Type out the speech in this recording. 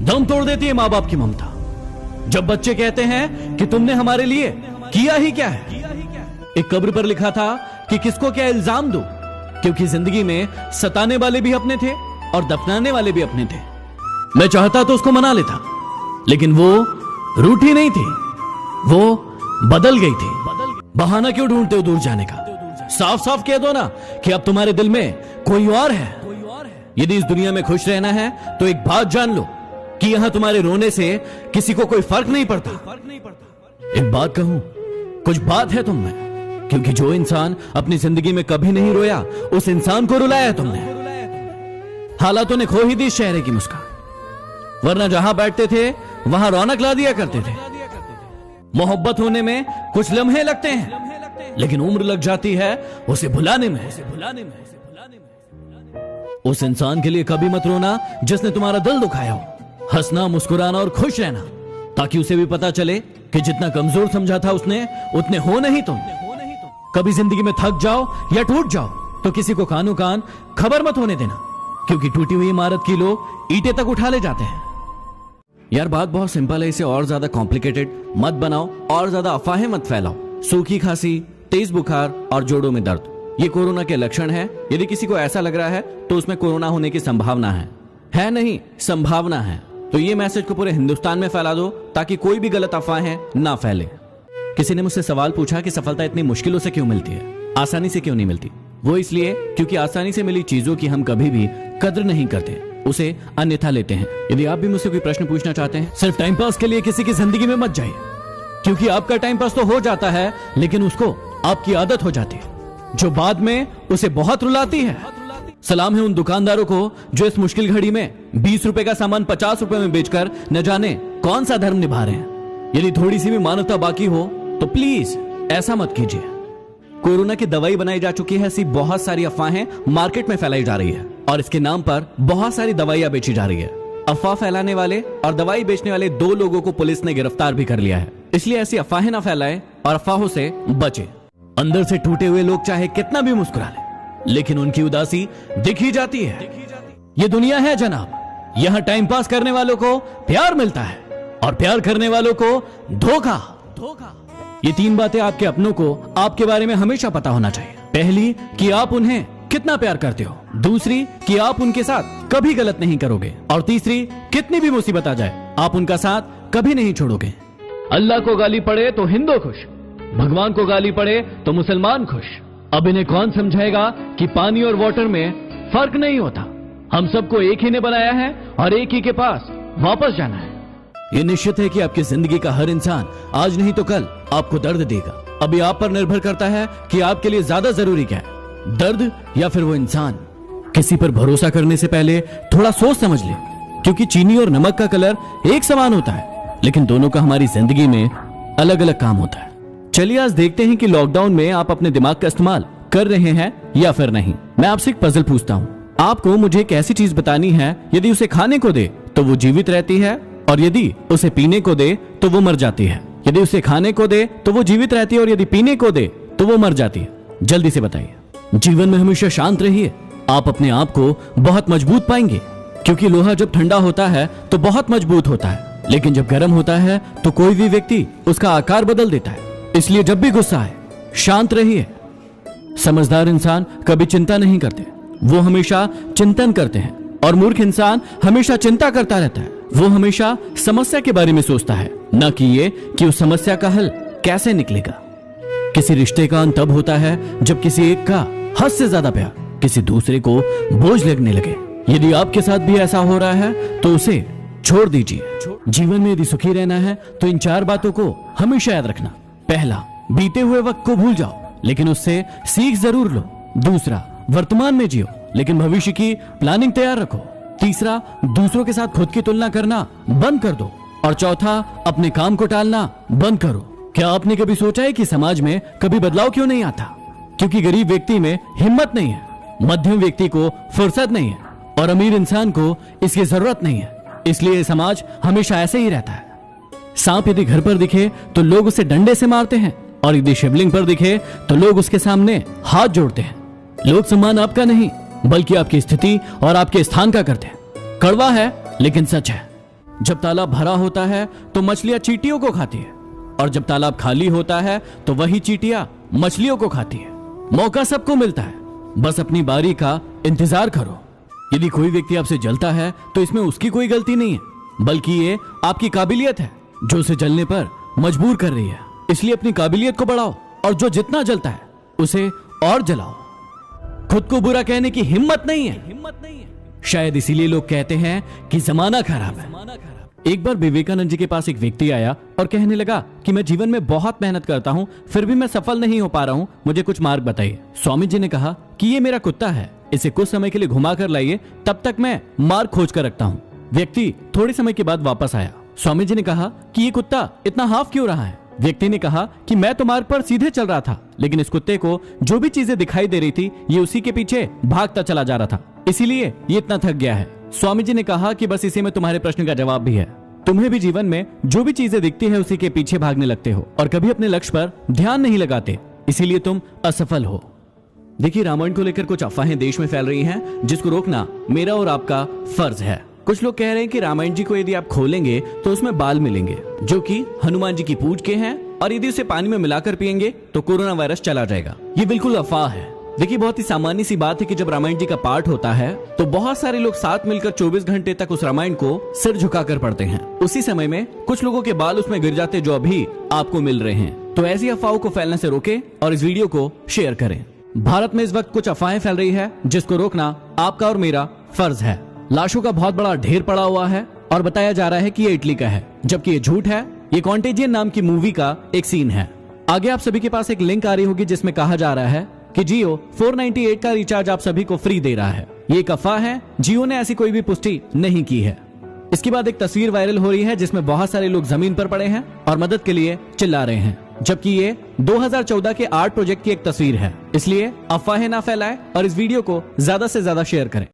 दम तोड़ देती है माँ बाप की ममता। जब बच्चे कहते हैं कि तुमने हमारे लिए किया ही क्या है। एक कब्र पर लिखा था कि किसको क्या इल्जाम दो, क्योंकि जिंदगी में सताने वाले भी अपने थे और दफनाने वाले भी अपने थे। मैं चाहता तो उसको मना लेता, लेकिन वो रूठी नहीं थी, वो बदल गई थी। बहाना क्यों ढूंढते हो दूर जाने का? साफ साफ कह दो ना कि अब तुम्हारे दिल में कोई और है। यदि इस दुनिया में खुश रहना है तो एक बात जान लो कि यहां तुम्हारे रोने से किसी को कोई फर्क नहीं पड़ता। एक बात कहूं, कुछ बात है तुम में, क्योंकि जो इंसान अपनी जिंदगी में कभी नहीं रोया उस इंसान को रुलाया तुमने। हालातों ने खो ही दी इस चेहरे की मुस्कान, वरना जहां बैठते थे वहां रौनक ला दिया करते थे। मोहब्बत होने में कुछ लम्हे लगते हैं, लेकिन उम्र लग जाती है उसे भुलाने में। उस इंसान के लिए कभी मत रोना जिसने तुम्हारा दिल दुखाया हो। हंसना, मुस्कुराना और खुश रहना, ताकि उसे भी पता चले कि जितना कमजोर समझा था उसने, उतने हो नहीं तुम। कभी जिंदगी में थक जाओ या टूट जाओ तो किसी को कानो कान खबर मत होने देना, क्योंकि टूटी हुई इमारत की लोग ईंटें तक उठा ले जाते हैं। यार बात बहुत सिंपल है, इसे और ज्यादा कॉम्प्लिकेटेड मत बनाओ और ज्यादा अफवाहें मत फैलाओ। सूखी खांसी, तेज बुखार और जोड़ों में दर्द, ये कोरोना के लक्षण है। यदि किसी को ऐसा लग रहा है तो उसमें कोरोना होने की संभावना है नहीं, संभावना है। तो ये मैसेज को पूरे हिंदुस्तान में फैला दो ताकि कोई भी गलत अफवाहें ना फैले। किसी ने मुझसे सवाल पूछा कि सफलता इतनी मुश्किलों से क्यों मिलती है, आसानी से क्यों नहीं मिलती। वो इसलिए क्योंकि आसानी से मिली चीजों की हम कभी भी कद्र नहीं करते, उसे अन्यथा लेते हैं। यदि आप भी मुझसे कोई प्रश्न पूछना चाहते हैं, सिर्फ टाइम पास के लिए किसी की जिंदगी में मत जाइए, क्योंकि आपका टाइम पास तो हो जाता है लेकिन उसको आपकी आदत हो जाती है, जो बाद में उसे बहुत रुलाती है। सलाम है उन दुकानदारों को जो इस मुश्किल घड़ी में 20 रुपए का सामान 50 रुपए में बेचकर न जाने कौन सा धर्म निभा रहे हैं। यदि थोड़ी सी भी मानवता बाकी हो तो प्लीज ऐसा मत कीजिए। कोरोना की दवाई बनाई जा चुकी है, ऐसी बहुत सारी अफवाहें मार्केट में फैलाई जा रही है और इसके नाम पर बहुत सारी दवाइयां बेची जा रही है। अफवाह फैलाने वाले और दवाई बेचने वाले 2 लोगों को पुलिस ने गिरफ्तार भी कर लिया है। इसलिए ऐसी अफवाहें ना फैलाएं और अफवाहों से बचे। अंदर से टूटे हुए लोग चाहे कितना भी मुस्कुरा लें, लेकिन उनकी उदासी दिख ही जाती है। ये दुनिया है जनाब, यहाँ टाइम पास करने वालों को प्यार मिलता है और प्यार करने वालों को धोखा। ये 3 बातें आपके अपनों को आपके बारे में हमेशा पता होना चाहिए। पहली कि आप उन्हें कितना प्यार करते हो, दूसरी कि आप उनके साथ कभी गलत नहीं करोगे, और तीसरी कितनी भी मुसीबत आ जाए आप उनका साथ कभी नहीं छोड़ोगे। अल्लाह को गाली पड़े तो हिंदू खुश, भगवान को गाली पड़े तो मुसलमान खुश। अब इन्हें कौन समझाएगा कि पानी और वाटर में फर्क नहीं होता। हम सबको एक ही ने बनाया है और एक ही के पास वापस जाना है। ये निश्चित है कि आपकी जिंदगी का हर इंसान आज नहीं तो कल आपको दर्द देगा। अभी आप पर निर्भर करता है कि आपके लिए ज्यादा जरूरी क्या है, दर्द या फिर वो इंसान। किसी पर भरोसा करने से पहले थोड़ा सोच समझ ले, क्योंकि चीनी और नमक का कलर एक समान होता है, लेकिन दोनों का हमारी जिंदगी में अलग अलग काम होता है। चलिए आज देखते हैं कि लॉकडाउन में आप अपने दिमाग का इस्तेमाल कर रहे हैं या फिर नहीं। मैं आपसे एक पजल पूछता हूँ, आपको मुझे एक ऐसी चीज बतानी है, यदि उसे खाने को दे तो वो जीवित रहती है, और यदि उसे पीने को दे तो वो मर जाती है। यदि उसे खाने को दे तो वो जीवित रहती है, और यदि पीने को दे तो वो मर जाती है। जल्दी से बताइए। जीवन में हमेशा शांत रहिए, आप अपने आप को बहुत मजबूत पाएंगे, क्योंकि लोहा जब ठंडा होता है तो बहुत मजबूत होता है, लेकिन जब गर्म होता है तो कोई भी व्यक्ति उसका आकार बदल देता है। इसलिए जब भी गुस्सा आए शांत रहिए। समझदार इंसान कभी चिंता नहीं करते, वो हमेशा चिंतन करते हैं, और मूर्ख इंसान हमेशा चिंता करता रहता है। वो हमेशा समस्या के बारे में सोचता है, न कि ये कि उस समस्या का हल कैसे निकलेगा। किसी रिश्ते का अंत तब होता है जब किसी एक का हद से ज्यादा प्यार किसी दूसरे को बोझ लगने लगे। यदि आपके साथ भी ऐसा हो रहा है तो उसे छोड़ दीजिए। जीवन में यदि सुखी रहना है तो इन 4 बातों को हमेशा याद रखना। पहला, बीते हुए वक्त को भूल जाओ लेकिन उससे सीख जरूर लो। दूसरा, वर्तमान में जियो लेकिन भविष्य की प्लानिंग तैयार रखो। तीसरा, दूसरों के साथ खुद की तुलना करना बंद कर दो। और चौथा, अपने काम को टालना बंद करो। क्या आपने कभी सोचा है कि समाज में कभी बदलाव क्यों नहीं आता? क्योंकि गरीब व्यक्ति में हिम्मत नहीं है, मध्यम व्यक्ति को फुर्सत नहीं है, और अमीर इंसान को इसकी जरूरत नहीं है। इसलिए समाज हमेशा ऐसे ही रहता है। सांप यदि घर पर दिखे तो लोग उसे डंडे से मारते हैं, और यदि शिवलिंग पर दिखे तो लोग उसके सामने हाथ जोड़ते हैं। लोग सम्मान आपका नहीं बल्कि आपकी स्थिति और आपके स्थान का करते हैं। कड़वा है लेकिन सच है। जब तालाब भरा होता है तो मछलियां चींटियों को खाती है, और जब तालाब खाली होता है तो वही चींटियां मछलियों को खाती है। मौका सबको मिलता है, बस अपनी बारी का इंतजार करो। यदि कोई व्यक्ति आपसे जलता है तो इसमें उसकी कोई गलती नहीं है, बल्कि ये आपकी काबिलियत है जो उसे जलने पर मजबूर कर रही है। इसलिए अपनी काबिलियत को बढ़ाओ और जो जितना जलता है उसे और जलाओ। खुद को बुरा कहने की हिम्मत नहीं है। शायद इसीलिए लोग कहते हैं कि जमाना खराब है। एक बार विवेकानंद जी के पास एक व्यक्ति आया और कहने लगा कि मैं जीवन में बहुत मेहनत करता हूँ, फिर भी मैं सफल नहीं हो पा रहा हूँ, मुझे कुछ मार्ग बताइए। स्वामी जी ने कहा कि ये मेरा कुत्ता है, इसे कुछ समय के लिए घुमा कर लाइए, तब तक मैं मार्ग खोज कर रखता हूँ। व्यक्ति थोड़े समय के बाद वापस आया। स्वामी जी ने कहा कि ये कुत्ता इतना हाफ क्यों रहा है? व्यक्ति ने कहा कि मैं तो मार्ग पर सीधे चल रहा था, लेकिन इस कुत्ते को जो भी चीजें दिखाई दे रही थी ये उसी के पीछे भागता चला जा रहा था, इसीलिए ये इतना थक गया है। स्वामी जी ने कहा कि बस इसी में तुम्हारे प्रश्न का जवाब भी है। तुम्हें भी जीवन में जो भी चीजें दिखती है उसी के पीछे भागने लगते हो और कभी अपने लक्ष्य पर ध्यान नहीं लगाते, इसीलिए तुम असफल हो। देखिए, रामायण को लेकर कुछ अफवाहें देश में फैल रही हैं, जिसको रोकना मेरा और आपका फर्ज है। कुछ लोग कह रहे हैं कि रामायण जी को यदि आप खोलेंगे तो उसमें बाल मिलेंगे जो कि हनुमान जी की पूज के हैं, और यदि उसे पानी में मिलाकर पिएंगे तो कोरोना वायरस चला जाएगा। ये बिल्कुल अफवाह है। देखिए, बहुत ही सामान्य सी बात है कि जब रामायण जी का पाठ होता है तो बहुत सारे लोग साथ मिलकर 24 घंटे तक उस रामायण को सिर झुकाकर पढ़ते हैं। उसी समय में कुछ लोगों के बाल उसमें गिर जाते जो अभी आपको मिल रहे हैं। तो ऐसी अफवाहों को फैलने से रोकें और इस वीडियो को शेयर करें। भारत में इस वक्त कुछ अफवाहें फैल रही है जिसको रोकना आपका और मेरा फर्ज है। लाशों का बहुत बड़ा ढेर पड़ा हुआ है और बताया जा रहा है कि ये इटली का है, जबकि ये झूठ है। ये कॉन्टेजियन नाम की मूवी का एक सीन है। आगे आप सभी के पास एक लिंक आ रही होगी जिसमें कहा जा रहा है कि जियो 498 का रिचार्ज आप सभी को फ्री दे रहा है। ये एक अफवाह है, जियो ने ऐसी कोई भी पुष्टि नहीं की है। इसके बाद एक तस्वीर वायरल हो रही है जिसमें बहुत सारे लोग जमीन पर पड़े हैं और मदद के लिए चिल्ला रहे हैं, जबकि ये 2014 के आर्ट प्रोजेक्ट की एक तस्वीर है। इसलिए अफवाहें ना फैलाएं और इस वीडियो को ज्यादा से ज्यादा शेयर करें।